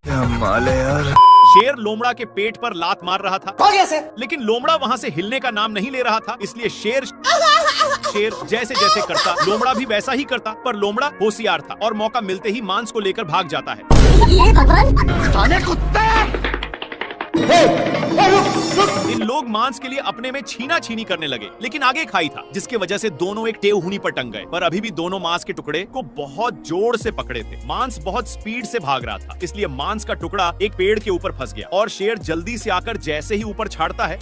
क्या माल है यार। शेर लोमड़ा के पेट पर लात मार रहा था, लेकिन लोमड़ा वहाँ से हिलने का नाम नहीं ले रहा था। इसलिए शेर जैसे जैसे करता लोमड़ा भी वैसा ही करता, पर लोमड़ा होशियार था और मौका मिलते ही मांस को लेकर भाग जाता है। ये भगवान! इन लोग मांस के लिए अपने में छीना छीनी करने लगे, लेकिन आगे खाई था, जिसके वजह से दोनों एक टेहूनी पर टंग गए। पर अभी भी दोनों मांस के टुकड़े को बहुत जोर से पकड़े थे। मांस बहुत स्पीड से भाग रहा था, इसलिए मांस का टुकड़ा एक पेड़ के ऊपर फंस गया और शेर जल्दी से आकर जैसे ही ऊपर छाड़ता है,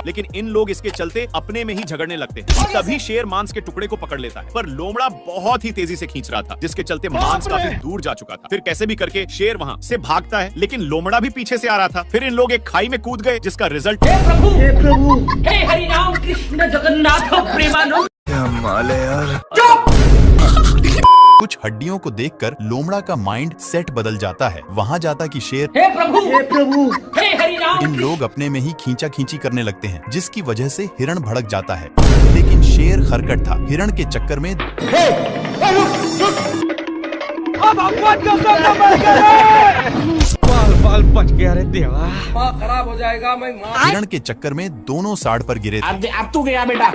लेकिन इन लोग इसके चलते अपने में ही झगड़ने लगते हैं। तभी शेर मांस के टुकड़े को पकड़ लेता है, पर लोमड़ा बहुत ही तेजी से खींच रहा था, जिसके चलते मांस काफी दूर जा चुका था। फिर कैसे भी करके शेर वहाँ से भागता है, लेकिन लोमड़ा भी पीछे से आ रहा था। फिर इन लोग एक खाई में कूद गए, जिसका रिजल्ट हे प्रभु, हे हरि राम कृष्ण जगन्नाथ प्रेमानंद। क्या माल है यार। कुछ हड्डियों को देखकर लोमड़ा का माइंड सेट बदल जाता है। वहाँ जाता कि शेर हे प्रभु, हे हरि राम। इन लोग अपने में ही खींचा खींची करने लगते हैं, जिसकी वजह से हिरण भड़क जाता है। लेकिन शेर खरकट था। हिरण के चक्कर में बाल बच गया रे देवा। माँ खराब हो जाएगा। मैं हिरण के चक्कर में दोनों साड़ पर गिरे थे। अब तू गया बेटा।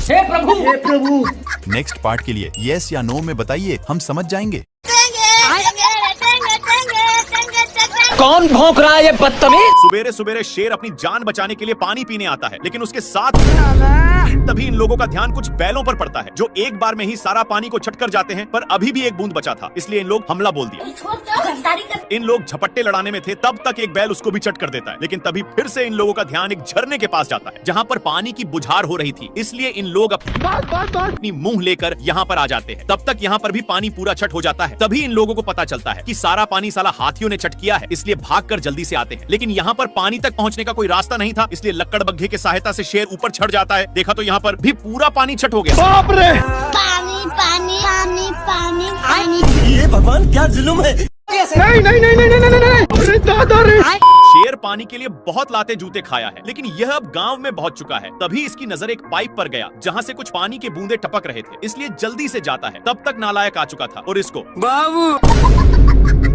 हे प्रभु, नेक्स्ट पार्ट के लिए यस या नो में बताइए, हम समझ जाएंगे। कौन भौंक रहा है ये बदतमीज? सुबेरे सुबेरे शेर अपनी जान बचाने के लिए पानी पीने आता है, लेकिन उसके साथ तभी इन लोगों का ध्यान कुछ बैलों पर पड़ता है, जो एक बार में ही सारा पानी को छटकर जाते हैं। पर अभी भी एक बूंद बचा था, इसलिए इन लोग हमला बोल दिया। इन लोग झपट्टे लड़ाने में थे, तब तक एक बैल उसको भी चट कर देता है। लेकिन तभी फिर से इन लोगों का ध्यान एक झरने के पास जाता है, जहाँ पर पानी की बुझार हो रही थी। इसलिए इन लोग अपनी मुंह लेकर यहाँ पर आ जाते हैं। तब तक यहाँ पर भी पानी पूरा छट हो जाता है। तभी इन लोगों को पता चलता है कि सारा पानी साला हाथियों ने चट किया है, इसलिए भागकर जल्दी से आते हैं। लेकिन यहाँ पर पानी तक पहुँचने का कोई रास्ता नहीं था, इसलिए लक्कड़ बग्घे की सहायता से शेर ऊपर चढ़ जाता है। देखा तो यहाँ पर भी पूरा पानी छट हो गया। बाप रे। पानी पानी पानी पानी पानी। ये भगवान क्या जुल्म है। नहीं नहीं नहीं नहीं नहीं नहीं। अरे दादा रे। शेर पानी के लिए बहुत लाते जूते खाया है, लेकिन यह अब गांव में पहुंच चुका है। तभी इसकी नजर एक पाइप पर गया, जहां से कुछ पानी के बूंदे टपक रहे थे, इसलिए जल्दी से जाता है। तब तक नालायक आ चुका था और इसको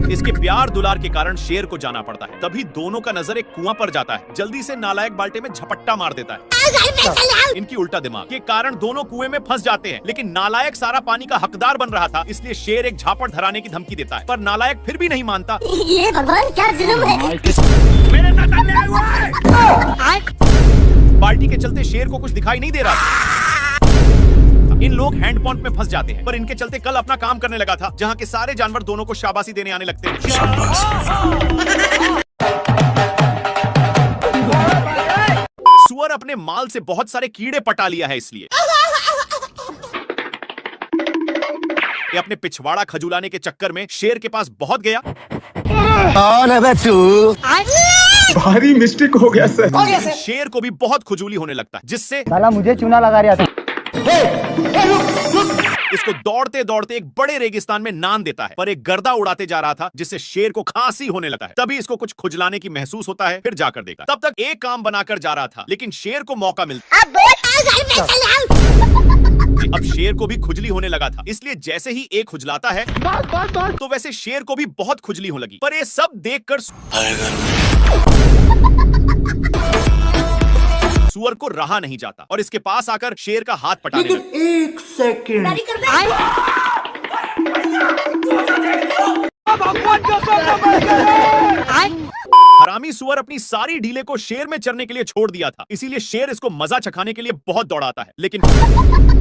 इसके प्यार दुलार के कारण शेर को जाना पड़ता है। तभी दोनों का नजर एक कुआं पर जाता है। जल्दी से नालायक बाल्टे में झपट्टा मार देता है। इनकी उल्टा दिमाग के कारण दोनों कुएं में फंस जाते हैं, लेकिन नालायक सारा पानी का हकदार बन रहा था, इसलिए शेर एक झापड़ धराने की धमकी देता है। पर नालायक फिर भी नहीं मानता। ये भगवान क्या जुल्म है। मेरे साथ अन्याय हुआ है। बाल्टी के चलते शेर को कुछ दिखाई नहीं दे रहा था। इन लोग हैंडपंप में फंस जाते हैं, पर इनके चलते कल अपना काम करने लगा था, जहाँ के सारे जानवर दोनों को शाबाशी देने आने लगते हैं। सुअर अपने माल से बहुत सारे कीड़े पटा लिया है, इसलिए ये अपने पिछवाड़ा खजुलाने के चक्कर में शेर के पास बहुत गया। कौन है बे तू? भारी मिस्टेक हो गया सर। शेर को भी बहुत खुजूली होने लगता है, जिससे साला मुझे चूना लगा रहा था। इसको दौड़ते दौड़ते एक बड़े रेगिस्तान में नान देता है, पर एक गर्दा उड़ाते जा रहा था, जिससे शेर को खांसी होने लगा है। तभी इसको कुछ खुजलाने की महसूस होता है, फिर जाकर देखा। तब तक एक काम बनाकर जा रहा था, लेकिन शेर को मौका मिलता। अब शेर को भी खुजली होने लगा था, इसलिए जैसे ही एक खुजलाता है तो वैसे शेर को भी बहुत खुजली होने लगी। पर ये सब देखकर सुअर को रहा नहीं जाता और इसके पास आकर शेर का हाथ पटाने लगा। एक सेकंड। हरामी सुअर अपनी सारी ढीले को शेर में चरने के लिए छोड़ दिया था, इसीलिए शेर इसको मजा चखाने के लिए बहुत दौड़ाता है। लेकिन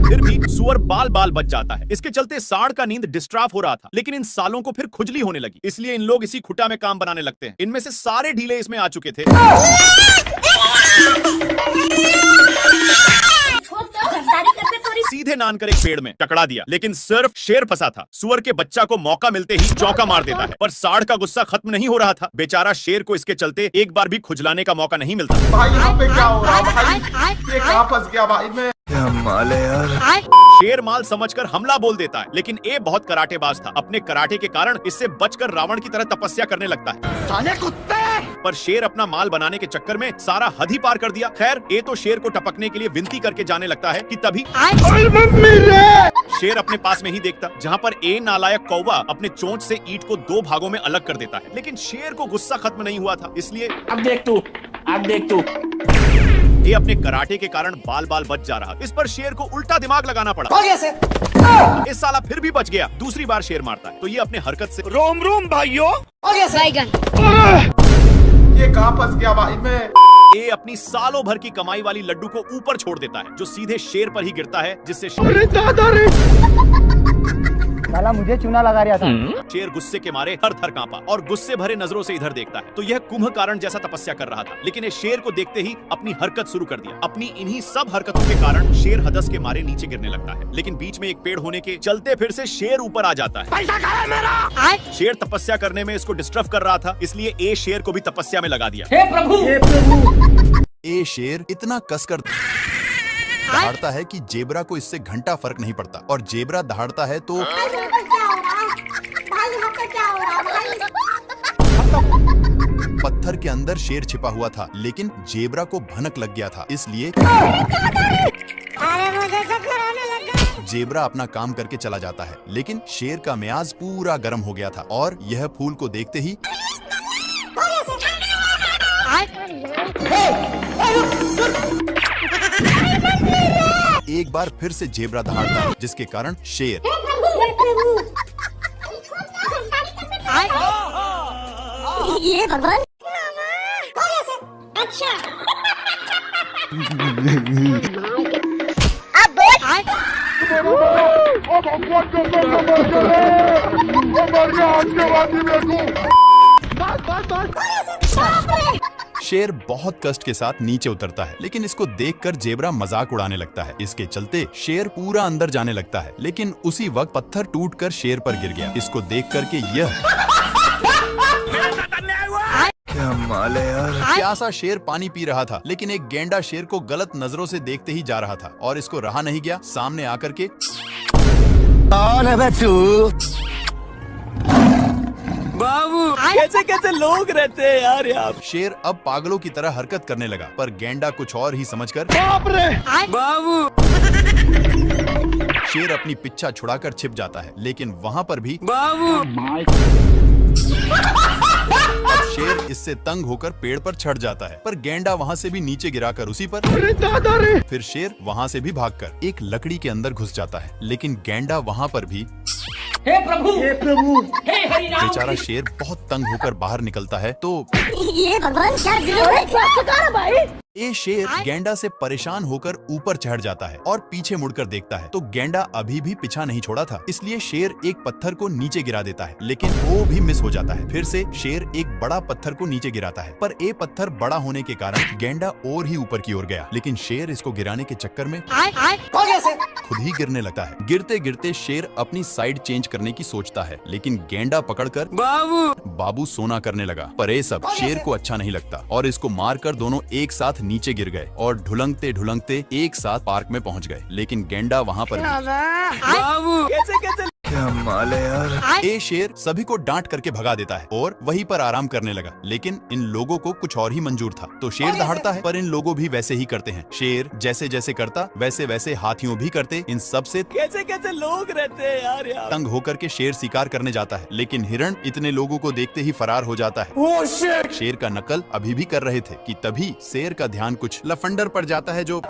फिर भी सुअर बाल बाल बच जाता है। इसके चलते साढ़ का नींद डिस्टर्ब हो रहा था, लेकिन इन सालों को फिर खुजली होने लगी, इसलिए इन लोग इसी खुटा में काम बनाने लगते हैं। इनमें से सारे ढीले इसमें आ चुके थे। सीधे नान कर एक पेड़ में टकरा दिया, लेकिन सिर्फ शेर फंसा था। सुअर के बच्चा को मौका मिलते ही चौका मार देता है, पर साढ़ का गुस्सा खत्म नहीं हो रहा था। बेचारा शेर को इसके चलते एक बार भी खुजलाने का मौका नहीं मिलता। भाई यहाँ पे क्या हो रहा है भाई? ये कहाँ फंस गया भाई मैं? क्या माल है यार। शेर माल समझकर हमला बोल देता है, लेकिन ये बहुत कराटेबाज था। अपने कराटे के कारण इससे बचकर रावण की तरह तपस्या करने लगता है। साले कुत्ते! पर शेर अपना माल बनाने के चक्कर में सारा हद ही पार कर दिया। खैर ये तो शेर को टपकने के लिए विनती करके जाने लगता है कि तभी शेर अपने पास में ही देखता, जहाँ पर ए नालायक कौवा अपने चोंच से ईंट को 2 भागों में अलग कर देता है। लेकिन शेर को गुस्सा खत्म नहीं हुआ था, इसलिए अब देख तू ये अपने कराटे के कारण बाल बाल बच जा रहा। इस पर शेर को उल्टा दिमाग लगाना पड़ा। इस साला फिर भी बच गया। दूसरी बार शेर मारता है तो ये अपने हरकत से रोम रोम भाइयों ये कहाँ फंस गया भाई मैं। ए अपनी सालों भर की कमाई वाली लड्डू को ऊपर छोड़ देता है, जो सीधे शेर पर ही गिरता है, जिससे साला मुझे चूना लगा रहा था। शेर गुस्से के मारे थर थर कांपा और गुस्से भरे नजरों से इधर देखता है। तो यह कुंभकर्ण जैसा तपस्या कर रहा था, लेकिन इस शेर को देखते ही अपनी हरकत शुरू कर दिया। अपनी इन्हीं सब हरकतों के कारण शेर हदस के मारे नीचे गिरने लगता है, लेकिन बीच में एक पेड़ होने के चलते फिर से शेर ऊपर आ जाता है। पैसा कहाँ है मेरा? शेर तपस्या करने में इसको डिस्टर्ब कर रहा था, इसलिए ए शेर को भी तपस्या में लगा दिया। हे प्रभु ए शेर इतना कसकर दहाड़ता है कि जेबरा को इससे घंटा फर्क नहीं पड़ता, और जेबरा दहाड़ता है तो पत्थर के अंदर शेर छिपा हुआ था, लेकिन जेबरा को भनक लग गया था, इसलिए जेबरा अपना काम करके चला जाता है। लेकिन शेर का मियाज पूरा गर्म हो गया था और यह फूल को देखते ही एक बार फिर से जेबरा दहाड़ता है, जिसके कारण शेर ये भगवान अच्छा अब शेर बहुत कष्ट के साथ नीचे उतरता है, लेकिन इसको देखकर जेबरा मजाक उड़ाने लगता है। इसके चलते शेर पूरा अंदर जाने लगता है, लेकिन उसी वक्त पत्थर टूटकर शेर पर गिर गया। इसको देख करके यह प्यासा शेर पानी पी रहा था, लेकिन एक गेंडा शेर को गलत नजरों से देखते ही जा रहा था और इसको रहा नहीं गया। सामने आकर के कौन है बे तू? बाबू कैसे कैसे लोग रहते हैं यार यहाँ। शेर अब पागलों की तरह हरकत करने लगा, पर गेंडा कुछ और ही समझकर बाबू शेर अपनी पिच्छा छुड़ाकर छिप जाता है, लेकिन वहाँ पर भी बाबू अब शेर इससे तंग होकर पेड़ पर चढ़ जाता है, पर गेंडा वहाँ से भी नीचे गिराकर उसी पर फिर शेर वहाँ से भी भागकर एक लकड़ी के अंदर घुस जाता है, लेकिन गेंडा वहाँ पर भी हे प्रभु हे हरि नाम बेचारा शेर बहुत तंग होकर बाहर निकलता है। तो ये भगवान क्या जुल्म है? ये शेर गेंडा से परेशान होकर ऊपर चढ़ जाता है और पीछे मुड़कर देखता है तो गेंडा अभी भी पीछा नहीं छोड़ा था, इसलिए शेर एक पत्थर को नीचे गिरा देता है, लेकिन वो भी मिस हो जाता है। फिर से शेर एक बड़ा पत्थर को नीचे गिराता है, पर ये पत्थर बड़ा होने के कारण गेंडा और ही ऊपर की ओर गया, लेकिन शेर इसको गिराने के चक्कर में खुद ही गिरने लगता है। गिरते गिरते शेर अपनी साइड चेंज करने की सोचता है, लेकिन गेंडा पकड़कर बाबू सोना करने लगा। पर ये सब शेर को अच्छा नहीं लगता और इसको मारकर दोनों एक साथ नीचे गिर गए और ढुलंगते ढुलंगते एक साथ पार्क में पहुंच गए, लेकिन गेंडा वहाँ पर बाबू कैसे कैसे ये शेर सभी को डांट करके भगा देता है और वहीं पर आराम करने लगा, लेकिन इन लोगों को कुछ और ही मंजूर था। तो शेर दहाड़ता है, पर इन लोगों भी वैसे ही करते हैं। शेर जैसे जैसे करता वैसे वैसे हाथियों भी करते। इन सब से कैसे कैसे लोग रहते हैं यार यहाँ। तंग होकर के शेर शिकार करने जाता है, लेकिन हिरण इतने लोगों को देखते ही फरार हो जाता है। शेर का नकल अभी भी कर रहे थे कि तभी शेर का ध्यान कुछ लफंडर पर जाता है जो